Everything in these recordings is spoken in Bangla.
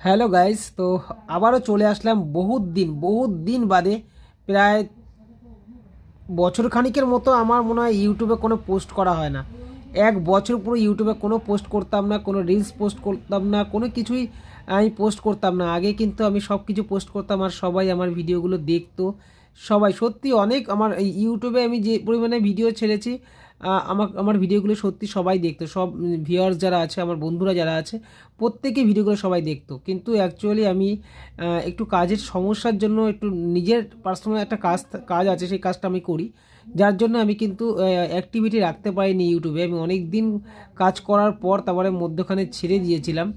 হ্যালো গাইস, তো আবারও চলে আসলাম বহুত দিন বাদে। প্রায় বছর খানিকের মতো আমার মনে হয় ইউটিউবে কোনো পোস্ট করা হয় না। এক বছর পুরো ইউটিউবে কোনো পোস্ট করতাম না, কোনো রিলস পোস্ট করতাম না, কোনো কিছুই আমি পোস্ট করতাম না। আগে কিন্তু আমি সব কিছু পোস্ট করতাম আর সবাই আমার ভিডিওগুলো দেখতো। সবাই সত্যি অনেক আমার এই ইউটিউবে আমি যে পরিমাণে ভিডিও ছেড়েছি, আমার ভিডিওগুলো সত্যি সবাই দেখতো। সব ভিউয়ার্স যারা আছে, আমার বন্ধুরা যারা আছে, প্রত্যেকেই ভিডিওগুলো সবাই দেখতো। কিন্তু অ্যাকচুয়ালি আমি একটু কাজের সমস্যার জন্য একটু নিজের পার্সোনাল একটা কাজ আছে, সেই কাজটা আমি করি। যার জন্য আমি কিন্তু অ্যাক্টিভিটি রাখতে পারিনি ইউটিউবে। আমি অনেক দিন কাজ করার পর তারপরে মধ্যখানে ছেড়ে দিয়েছিলাম।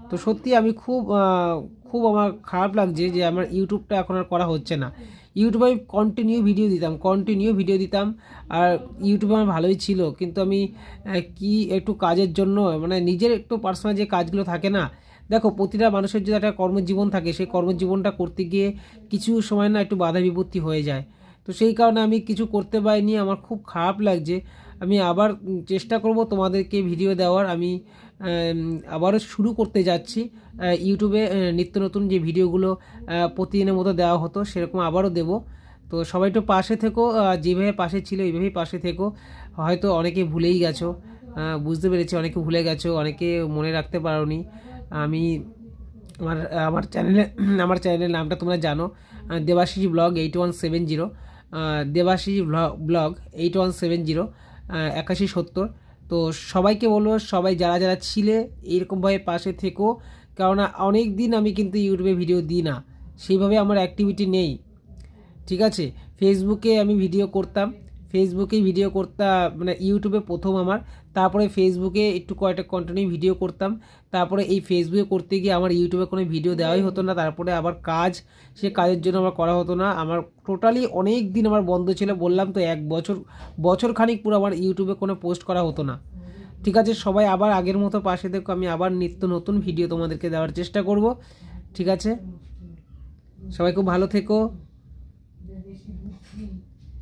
তো সত্যি আমি খুব আমার খারাপ লাগছে যে আমার ইউটিউবটা এখন আর করা হচ্ছে না। ইউটিউবে আমি কন্টিনিউ ভিডিও দিতাম আর ইউটিউবে আমার ভালোই ছিল। কিন্তু আমি কি একটু কাজের জন্য, মানে নিজের একটু পার্সোনাল যে কাজগুলো থাকে না, দেখো প্রতিটা মানুষের যদি একটা কর্মজীবন থাকে, সেই কর্মজীবনটা করতে গিয়ে কিছু সময় না একটু বাধা বিপত্তি হয়ে যায়। তো সেই কারণে আমি কিছু করতে পারিনি, আমার খুব খারাপ লাগছে। আমি আবার চেষ্টা করব তোমাদেরকে ভিডিও দেওয়ার। আমি আবারও শুরু করতে যাচ্ছি ইউটিউবে নিত্য নতুন যে ভিডিওগুলো প্রতিদিনের মতো দেওয়া হতো সেরকম আবারও দেব। তো সবাই একটু পাশে থেকো, যেভাবে পাশে ছিল এইভাবেই পাশে থেকো। হয়তো অনেকে ভুলেই গেছো, বুঝতে পেরেছি অনেকে ভুলে গেছো, অনেকে মনে রাখতে পারোনি। আমি আমার আমার চ্যানেলে আমার চ্যানেলের নামটা তোমরা জানো, দেবাশিস ব্লগ 8170, দেবাশিস ব্লগ 8170 8170। তো সবাইকে বলবো, সবাই যারা যারা ছিলে এইরকমভাবে পাশে থেকো। কারণ অনেক দিন আমি কিন্তু ইউটিউবে ভিডিও দিই না, সেইভাবে আমার অ্যাক্টিভিটি নেই। ঠিক আছে, ফেসবুকে আমি ভিডিও করতাম, ফেসবুকেই ভিডিও করতাম, মানে ইউটিউবে প্রথম আমার। তারপরে ফেসবুকে একটু কয়েকটা কন্টিনিউ ভিডিও করতাম। তারপরে এই ফেসবুকে করতে গিয়ে আমার ইউটিউবে কোনো ভিডিও দেওয়াই হতো না। তারপরে আবার সে কাজের জন্য আমার করা হতো না। আমার টোটালি অনেক দিন আমার বন্ধ ছিল, বললাম তো এক বছর খানিক পুরো আমার ইউটিউবে কোনো পোস্ট করা হতো না। ঠিক আছে, সবাই আবার আগের মতো পাশে দেখো, আমি আবার নিত্য নতুন ভিডিও তোমাদেরকে দেওয়ার চেষ্টা করব। ঠিক আছে, সবাই খুব ভালো থেকো।